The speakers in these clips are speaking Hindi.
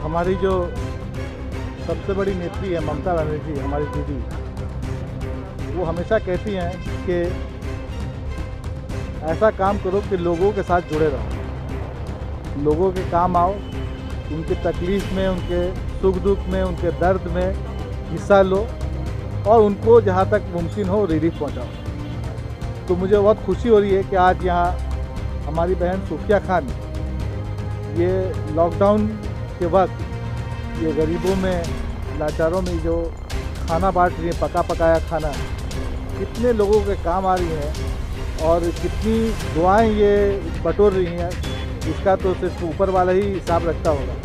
हमारी जो सबसे बड़ी नेत्री है ममता बनर्जी, हमारी दीदी, वो हमेशा कहती हैं कि ऐसा काम करो कि लोगों के साथ जुड़े रहो, लोगों के काम आओ, उनकी तकलीफ़ में, उनके सुख दुख में, उनके दर्द में हिस्सा लो और उनको जहाँ तक मुमकिन हो रिलीफ पहुँचाओ। तो मुझे बहुत खुशी हो रही है कि आज यहाँ हमारी बहन सूफिया खान ये लॉकडाउन के वक्त ये गरीबों में, लाचारों में जो खाना बांट रही है, पका पकाया खाना, कितने लोगों के काम आ रही है और कितनी दुआएं ये बटोर रही हैं, इसका तो सिर्फ ऊपर वाला ही हिसाब रखता होगा।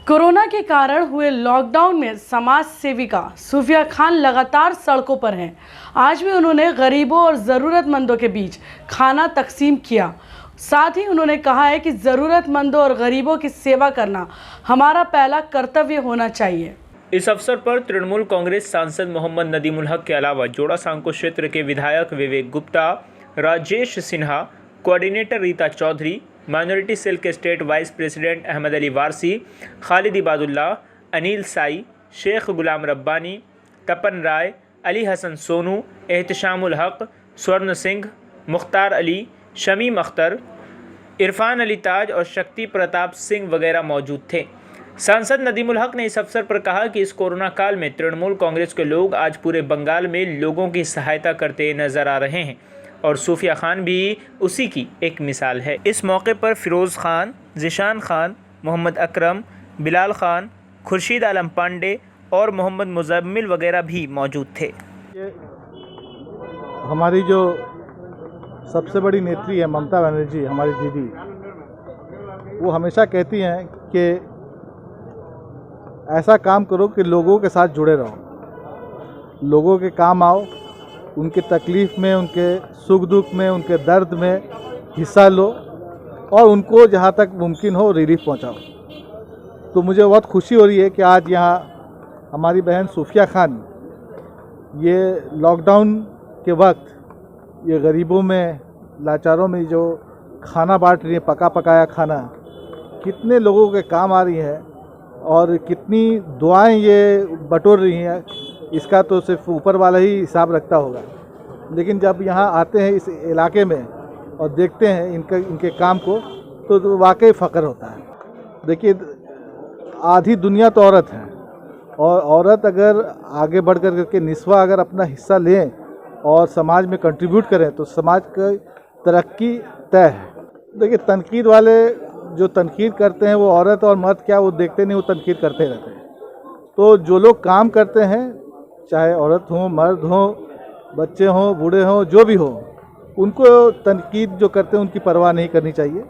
कोरोना के कारण हुए लॉकडाउन में समाज सेविका सूफिया खान लगातार सड़कों पर हैं। आज भी उन्होंने गरीबों और ज़रूरतमंदों के बीच खाना तकसीम किया। साथ ही उन्होंने कहा है कि ज़रूरतमंदों और गरीबों की सेवा करना हमारा पहला कर्तव्य होना चाहिए। इस अवसर पर तृणमूल कांग्रेस सांसद मोहम्मद नदीमुल हक के अलावा जोड़ा सांको क्षेत्र के विधायक Vivek Gupta, Rajesh Sinha, coordinator Rita Chaudhary, minority cell के state vice president Ahmed Ali Warsi, Khalid Ibadullah, Anil Sai, Sheikh Ghulam Rabbani, Tapan Rai, Ali Hasan Sonu, Ehteshamul Haq, Swarn Singh, Mukhtar Ali, Shamim Akhtar, Irfan Ali ताज और शक्ति प्रताप सिंह वगैरह मौजूद थे। सांसद नदीमुल हक ने इस अवसर पर कहा कि इस कोरोना काल में तृणमूल कांग्रेस के लोग आज पूरे बंगाल में लोगों की सहायता करते नजर आ रहे हैं और सूफिया खान भी उसी की एक मिसाल है। इस मौके पर फिरोज़ खान, जिशान खान, मोहम्मद अकरम, बिलाल खान, खुर्शीद आलम पांडे और मोहम्मद मुजम्मिल वगैरह भी मौजूद थे। हमारी जो सबसे बड़ी नेत्री है ममता बनर्जी, हमारी दीदी, वो हमेशा कहती हैं कि ऐसा काम करो कि लोगों के साथ जुड़े रहो, लोगों के काम आओ, उनकी तकलीफ़ में, उनके सुख दुख में, उनके दर्द में हिस्सा लो और उनको जहाँ तक मुमकिन हो रिलीफ पहुँचाओ। तो मुझे बहुत खुशी हो रही है कि आज यहाँ हमारी बहन सूफिया खान ये लॉकडाउन के वक्त ये गरीबों में, लाचारों में जो खाना बांट रही है, पका पकाया खाना, कितने लोगों के काम आ रही है और कितनी दुआएं ये बटोर रही हैं, इसका तो सिर्फ ऊपर वाला ही हिसाब रखता होगा। लेकिन जब यहाँ आते हैं इस इलाके में और देखते हैं इनके काम को तो वाकई फ़ख्र होता है। देखिए, आधी दुनिया तो औरत है और औरत अगर आगे बढ़ कर के निस्वा अगर अपना हिस्सा लें और समाज में कंट्रीब्यूट करें तो समाज की तरक्की तय है। देखिए, तनकीद वाले जो तनकीद करते हैं वो औरत और मर्द क्या वो देखते नहीं, वो तनकीद करते रहते हैं। तो जो लोग काम करते हैं, चाहे औरत हो, मर्द हो, बच्चे हों, बूढ़े हों, जो भी हो, उनको तनकीद जो करते हैं उनकी परवाह नहीं करनी चाहिए।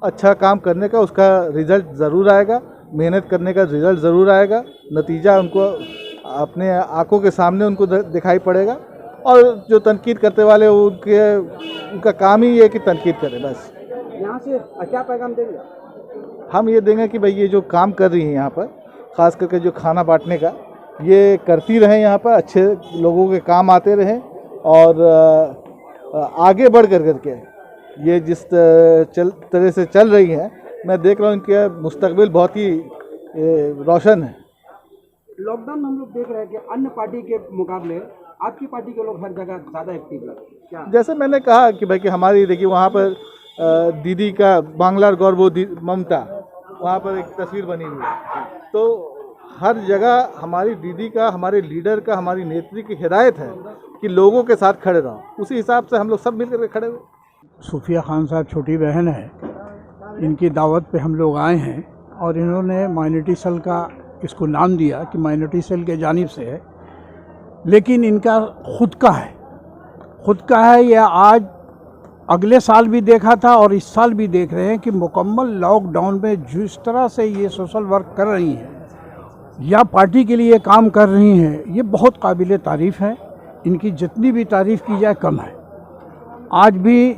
अच्छा काम करने का उसका रिज़ल्ट ज़रूर आएगा, मेहनत करने का रिज़ल्ट ज़रूर आएगा, नतीजा उनको अपने आंखों के सामने उनको दिखाई पड़ेगा। और जो तनकीद करते वाले उनका काम ही है कि तनकीद करें बस। यहाँ से क्या पैगाम देंगे? हम ये देंगे कि भाई ये जो काम कर रही हैं यहाँ पर, ख़ास करके जो खाना बांटने का, ये करती रहें, यहाँ पर अच्छे लोगों के काम आते रहें और आगे बढ़ करके ये जिस तरह से चल रही हैं, मैं देख रहा हूँ इनके मुस्तकबिल बहुत ही रोशन है। लॉकडाउन में हम लोग देख रहे हैं कि अन्य पार्टी के मुकाबले आपकी पार्टी के लोग हर जगह ज़्यादा एक्टिव लगते हैं। क्या जैसे मैंने कहा कि भाई कि हमारी देखिए वहाँ पर दीदी का बांग्लार गौरव ममता, वहाँ पर एक तस्वीर बनी हुई है। तो हर जगह हमारी दीदी का, हमारे लीडर का, हमारी नेत्री की हिदायत है कि लोगों के साथ खड़े रहो। उसी हिसाब से हम लोग सब मिलकर खड़े हुए। सूफिया खान साहब छोटी बहन है, इनकी दावत पे हम लोग आए हैं और इन्होंने माइनॉरिटी सेल का इसको नाम दिया कि माइनॉरिटी सेल के जानिब से है, लेकिन इनका खुद का है। यह आज अगले साल भी देखा था और इस साल भी देख रहे हैं कि मुकम्मल लॉकडाउन में जिस तरह से ये सोशल वर्क कर रही हैं या पार्टी के लिए काम कर रही हैं, ये बहुत काबिल तारीफ़ है। इनकी जितनी भी तारीफ़ की जाए कम है। आज भी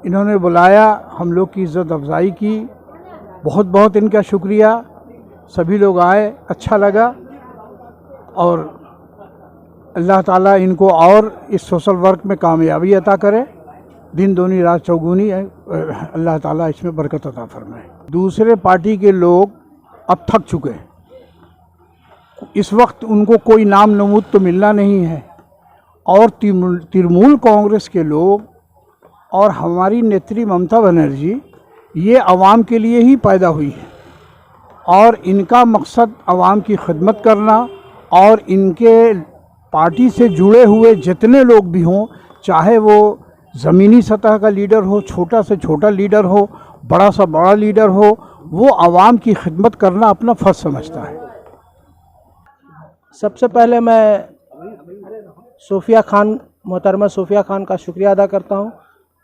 इन्होंने बुलाया, हम लोग की इज़्ज़त अफजाई की, बहुत बहुत इनका शुक्रिया। सभी लोग आए, अच्छा लगा और अल्लाह ताला इनको और इस सोशल वर्क में कामयाबी अता करे, दिन दूनी रात चौगुनी है, अल्लाह ताला इसमें बरकत अता फरमाए। दूसरे पार्टी के लोग अब थक चुके हैं। इस वक्त उनको कोई नाम नमूद तो मिलना नहीं है और तृणमूल कांग्रेस के लोग और हमारी नेत्री ममता बनर्जी ये आवाम के लिए ही पैदा हुई है और इनका मकसद आवाम की खिदमत करना और इनके पार्टी से जुड़े हुए जितने लोग भी हों, चाहे वो ज़मीनी सतह का लीडर हो, छोटा से छोटा लीडर हो, बड़ा सा बड़ा लीडर हो, वो आवाम की खिदमत करना अपना फ़र्ज समझता है। सबसे पहले मैं सोफिया खान, मोहतरमा सोफिया खान का शुक्रिया अदा करता हूं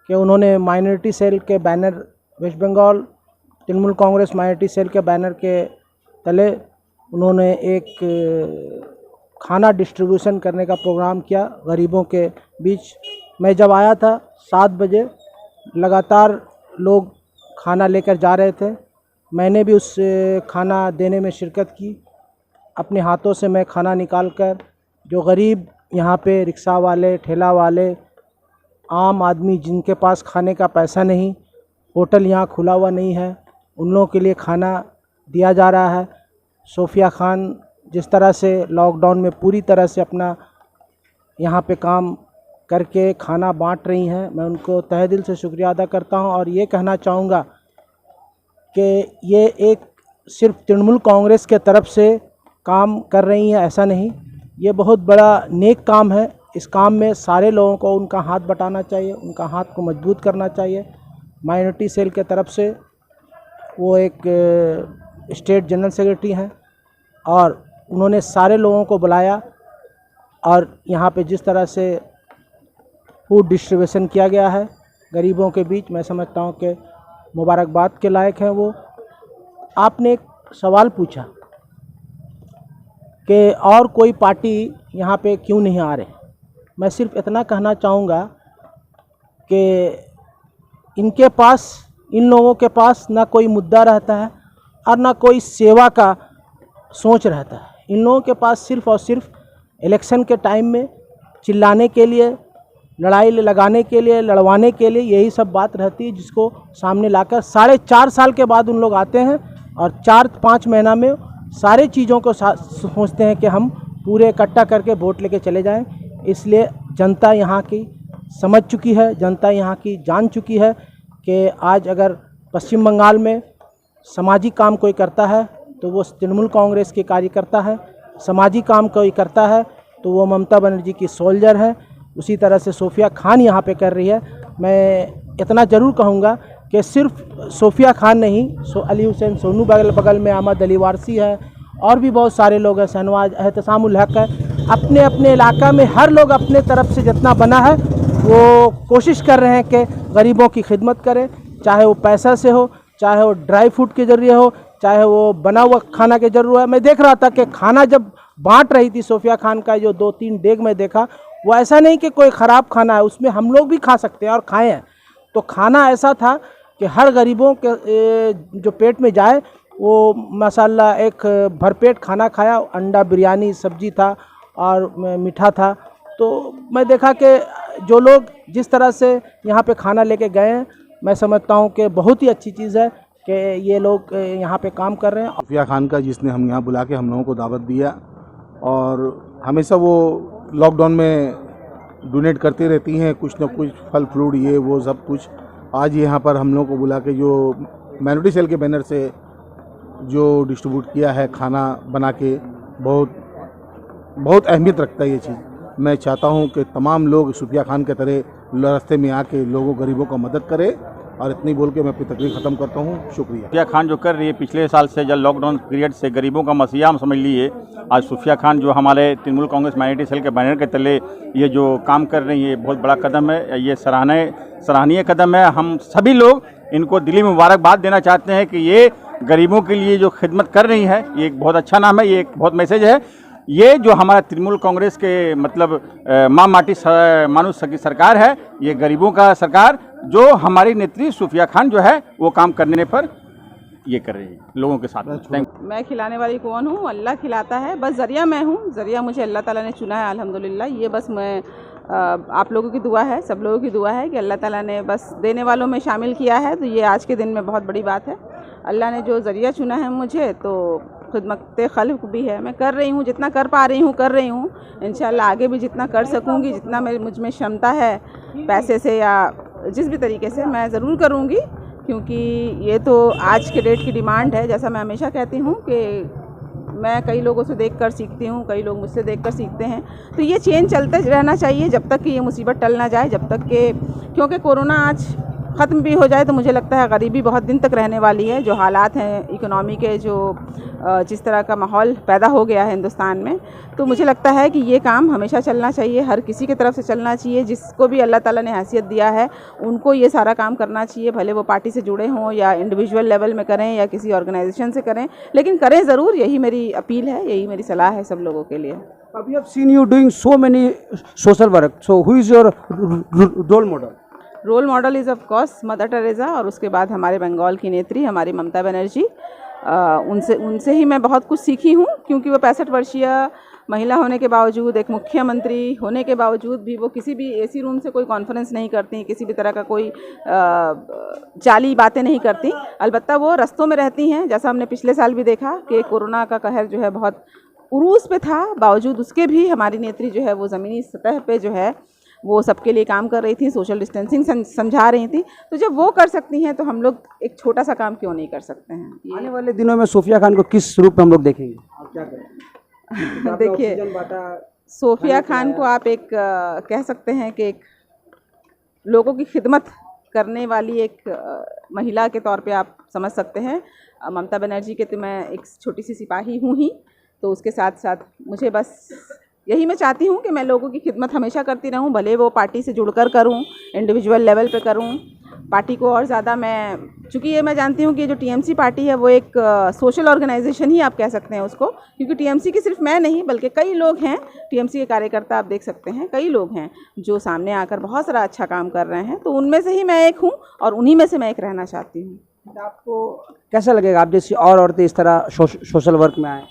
कि उन्होंने माइनॉरिटी सेल के banner, West Bengal Trinamool Congress minority cell के बैनर के तले उन्होंने एक खाना डिस्ट्रीब्यूशन करने का प्रोग्राम किया गरीबों के बीच। मैं जब आया था 7 बजे लगातार लोग खाना लेकर जा रहे थे। मैंने भी उस खाना देने में शिरकत की। अपने हाथों से मैं खाना निकालकर जो गरीब यहाँ पे रिक्शा वाले, ठेला वाले, आम आदमी जिनके पास खाने का पैसा नहीं, होटल यहाँ खुला हुआ नहीं है, उन लोगों के लिए खाना दिया जा रहा है। सोफिया खान जिस तरह से लॉकडाउन में पूरी तरह से अपना यहाँ पे काम करके खाना बांट रही हैं, मैं उनको तहे दिल से शुक्रिया अदा करता हूँ। और ये कहना चाहूँगा कि ये एक सिर्फ तृणमूल कांग्रेस के तरफ से काम कर रही हैं ऐसा नहीं, ये बहुत बड़ा नेक काम है। इस काम में सारे लोगों को उनका हाथ बटाना चाहिए, उनका हाथ को मजबूत करना चाहिए। माइनॉरिटी सेल के तरफ से वो एक स्टेट जनरल सेक्रेटरी हैं और उन्होंने सारे लोगों को बुलाया और यहाँ पे जिस तरह से फूड डिस्ट्रीब्यूशन किया गया है गरीबों के बीच, मैं समझता हूँ कि मुबारकबाद के लायक हैं वो। आपने एक सवाल पूछा कि और कोई पार्टी यहाँ पे क्यों नहीं आ रहे। मैं सिर्फ इतना कहना चाहूँगा कि इनके पास, इन लोगों के पास ना कोई मुद्दा रहता है और ना कोई सेवा का सोच रहता है। इन लोगों के पास सिर्फ़ और सिर्फ इलेक्शन के टाइम में चिल्लाने के लिए, लड़ाई लगाने के लिए, लड़वाने के लिए यही सब बात रहती है, जिसको सामने लाकर 4.5 साल के बाद उन लोग आते हैं और 4-5 महीना में सारे चीज़ों को सोचते हैं कि हम पूरे इकट्ठा करके वोट लेके चले जाएं। इसलिए जनता यहाँ की समझ चुकी है, जनता यहाँ की जान चुकी है कि आज अगर पश्चिम बंगाल में सामाजिक काम कोई करता है तो वो तृणमूल कांग्रेस के कार्यकर्ता है, सामाजिक काम कोई करता है तो वो ममता बनर्जी की सोल्जर है। उसी तरह से सोफिया खान यहाँ पे कर रही है। मैं इतना ज़रूर कहूँगा कि सिर्फ सोफिया खान नहीं, अली हुसैन सोनू बगल में अहमद अली वारसी है और भी बहुत सारे लोग हैं, शहनवाज एहतसामुल हक है। अपने अपने इलाका में हर लोग अपने तरफ से जितना बना है वो कोशिश कर रहे हैं कि गरीबों की खिदमत करें, चाहे वो पैसा से हो, चाहे वो ड्राई फ्रूट के ज़रिए हो, चाहे वो बना हुआ खाना के जरूर है। मैं देख रहा था कि खाना जब बांट रही थी सोफिया खान का जो 2-3 डेग में देखा, वो ऐसा नहीं कि कोई ख़राब खाना है, उसमें हम लोग भी खा सकते हैं और खाए हैं। तो खाना ऐसा था कि हर गरीबों के जो पेट में जाए वो माशाल्लाह एक भरपेट खाना खाया। अंडा बिरयानी, सब्जी था और मीठा था। तो मैं देखा कि जो लोग जिस तरह से यहाँ पे खाना लेके गए हैं, मैं समझता हूँ कि बहुत ही अच्छी चीज़ है कि ये लोग यहाँ पे काम कर रहे हैं। सोफिया खान का, जिसने हम यहाँ बुला के हम लोगों को दावत दिया और हमेशा वो लॉकडाउन में डोनेट करती रहती हैं, कुछ न कुछ फल फ्रूट ये वो सब कुछ। आज यहाँ पर हम लोगों को बुला के जो माइनॉरिटी सेल के बैनर से जो डिस्ट्रीब्यूट किया है खाना बना के, बहुत अहमियत रखता है ये चीज़। मैं चाहता हूँ कि तमाम लोग सोफिया खान के तरह रास्ते में आके लोगों गरीबों का मदद करें। और इतनी बोल के मैं अपनी तकरीर ख़त्म करता हूँ। शुक्रिया। सोफिया खान जो कर रही है पिछले साल से, जब लॉकडाउन पीरियड से गरीबों का मसीहा हम समझ लिए, आज सोफिया खान जो हमारे तृणमूल कांग्रेस माइनॉरिटी सेल के बैनर के तले ये जो काम कर रही है, बहुत बड़ा कदम है। ये सराहनीय कदम है। हम सभी लोग इनको दिली मुबारकबाद देना चाहते हैं कि ये गरीबों के लिए जो खिदमत कर रही है, ये एक बहुत अच्छा नाम है, ये एक बहुत मैसेज है। ये जो हमारा तृणमूल कांग्रेस के मतलब माँ माटी मानुष की सरकार है, ये गरीबों का सरकार, जो हमारी नेत्री सोफिया खान जो है वो काम करने पर ये कर रही है लोगों के साथ। मैं खिलाने वाली कौन हूँ? अल्लाह खिलाता है, बस ज़रिया मैं हूँ। ज़रिया मुझे अल्लाह ताला ने चुना है, अल्हम्दुलिल्लाह। ये बस मैं आप लोगों की दुआ है, सब लोगों की दुआ है कि अल्लाह ताला ने बस देने वालों में शामिल किया है, तो ये आज के दिन में बहुत बड़ी बात है। अल्लाह ने जो ज़रिया चुना है मुझे, तो खिदमत खल्क़ भी है, मैं कर रही हूँ, जितना कर पा रही हूँ कर रही हूँ। इंशाल्लाह आगे भी जितना कर सकूँगी, जितना मुझ में क्षमता है पैसे से या जिस भी तरीके से, मैं ज़रूर करूँगी, क्योंकि ये तो आज के डेट की डिमांड है। जैसा मैं हमेशा कहती हूँ कि मैं कई लोगों से देखकर सीखती हूँ, कई लोग मुझसे देखकर सीखते हैं, तो ये चेंज चलते रहना चाहिए जब तक कि ये मुसीबत टल ना जाए, जब तक कि, क्योंकि कोरोना आज ख़त्म भी हो जाए तो मुझे लगता है गरीबी बहुत दिन तक रहने वाली है। जो हालात हैं इकोनॉमी के, जो जिस तरह का माहौल पैदा हो गया है हिंदुस्तान में, तो मुझे लगता है कि ये काम हमेशा चलना चाहिए, हर किसी की तरफ से चलना चाहिए। जिसको भी अल्लाह ताला ने हैसियत दिया है उनको ये सारा काम करना चाहिए, भले वो पार्टी से जुड़े हों या इंडिविजुअल लेवल में करें या किसी ऑर्गेनाइजेशन से करें, लेकिन करें ज़रूर। यही मेरी अपील है, यही मेरी सलाह है सब लोगों के लिए। अभी have seen you doing so many social work. So who is your role model? Role model is of course Mother Teresa, और उसके बाद हमारे बंगाल की नेत्री हमारी ममता बनर्जी। उनसे ही मैं बहुत कुछ सीखी हूँ, क्योंकि वो 65 वर्षीय महिला होने के बावजूद, एक मुख्यमंत्री होने के बावजूद भी वो किसी भी एसी रूम से कोई कॉन्फ्रेंस नहीं करती, किसी भी तरह का कोई जाली बातें नहीं करती। अलबत्ता वो रस्तों में रहती हैं, जैसा हमने पिछले साल भी देखा कि कोरोना का कहर जो है बहुत उरूज पे था, बावजूद उसके भी हमारी नेत्री जो है वो ज़मीनी सतह पे जो है वो सबके लिए काम कर रही थी, सोशल डिस्टेंसिंग समझा रही थी। तो जब वो कर सकती हैं तो हम लोग एक छोटा सा काम क्यों नहीं कर सकते हैं। आने वाले दिनों में सोफिया खान को किस रूप में हम लोग देखेंगे, आप क्या करें? देखिए, सोफिया खान को आप एक कह सकते हैं कि एक लोगों की खिदमत करने वाली एक महिला के तौर पे आप समझ सकते हैं। ममता बनर्जी के तो मैं एक छोटी सी सिपाही हूँ ही, तो उसके साथ साथ मुझे बस यही मैं चाहती हूँ कि मैं लोगों की खिदमत हमेशा करती रहूँ, भले वो पार्टी से जुड़कर करूँ, इंडिविजुअल लेवल पे करूँ। पार्टी को और ज़्यादा मैं, चूँकि ये मैं जानती हूँ कि जो टीएमसी पार्टी है वो एक सोशल ऑर्गेनाइजेशन ही आप कह सकते हैं उसको, क्योंकि टीएमसी की सिर्फ मैं नहीं बल्कि कई लोग हैं, टीएमसी के कार्यकर्ता आप देख सकते हैं, कई लोग हैं जो सामने आकर बहुत सारा अच्छा काम कर रहे हैं। तो उनमें से ही मैं एक हूँ और उन्हीं में से मैं एक रहना चाहती हूँ। आपको कैसा लगेगा आप जैसी और औरतें इस तरह सोशल वर्क में आएँ?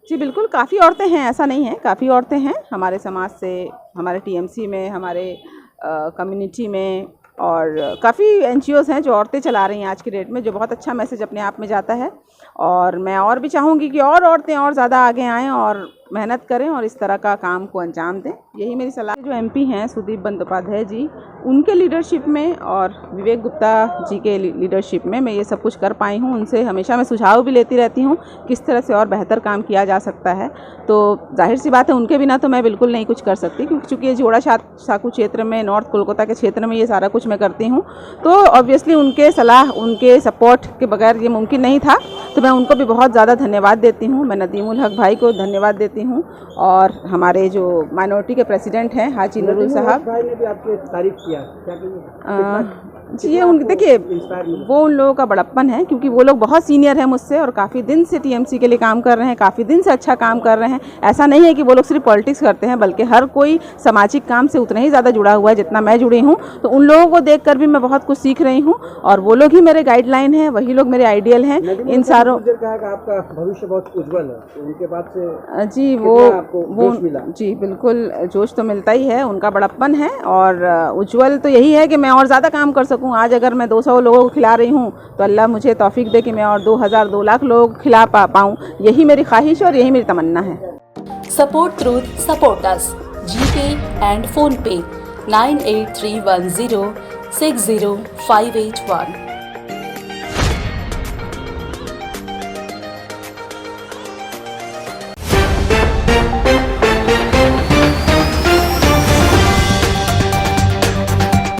जी बिल्कुल, काफ़ी औरतें हैं, ऐसा नहीं है, काफ़ी औरतें हैं हमारे समाज से, हमारे टीएमसी में, हमारे कम्युनिटी में, और काफ़ी एनजीओज़ हैं जो औरतें चला रही हैं आज की डेट में, जो बहुत अच्छा मैसेज अपने आप में जाता है। और मैं और भी चाहूँगी कि और औरतें और ज़्यादा आगे आएँ और मेहनत करें और इस तरह का काम को अंजाम दें, यही मेरी सलाह। जो एमपी हैं सुदीप बंदोपाध्याय जी, उनके लीडरशिप में और विवेक गुप्ता जी के लीडरशिप में मैं ये सब कुछ कर पाई हूँ। उनसे हमेशा मैं सुझाव भी लेती रहती हूँ किस तरह से और बेहतर काम किया जा सकता है। तो जाहिर सी बात है उनके बिना तो मैं बिल्कुल नहीं कुछ कर सकती, क्योंकि चूँकि ये जोड़ा साकू क्षेत्र में, नॉर्थ कोलकाता के क्षेत्र में ये सारा कुछ मैं करती हूँ, तो ऑब्वियसली उनके सलाह, उनके सपोर्ट के बगैर ये मुमकिन नहीं था। तो मैं उनको भी बहुत ज़्यादा धन्यवाद देती हूँ। मैं नदीमुल हक भाई को धन्यवाद देती हूँ, और हमारे जो माइनॉरिटी के प्रेसिडेंट हैं हाजी नूरुल साहब, भाई ने भी आपकी तारीफ किया, क्या कहिए? जी, ये उन देखिए वो उन लोगों का बड़प्पन है, क्योंकि वो लोग बहुत सीनियर हैं मुझसे और काफ़ी दिन से टीएमसी के लिए काम कर रहे हैं, काफ़ी दिन से अच्छा काम कर रहे हैं। ऐसा नहीं है कि वो लोग सिर्फ पॉलिटिक्स करते हैं, बल्कि हर कोई सामाजिक काम से उतना ही ज़्यादा जुड़ा हुआ है जितना मैं जुड़ी हूँ। तो उन लोगों को देखकर भी मैं बहुत कुछ सीख रही हूँ, और वो लोग ही मेरे गाइडलाइन हैं, वही लोग मेरे आइडियल हैं। इन सारों आपका भविष्य बहुत उज्जवल है, उनके बाद से जी वो जी बिल्कुल जोश तो मिलता ही है, उनका बड़प्पन है, और उज्जवल तो यही है कि मैं और ज़्यादा काम कर सकूँ। आज अगर मैं 200 लोगों को खिला रही हूँ तो अल्लाह मुझे तौफीक दे कि मैं और 2000 2 लाख लोगों को खिला पाऊँ, यही मेरी ख्वाहिश और यही मेरी तमन्ना है। Support truth support us GPay and phone पे 9831060581।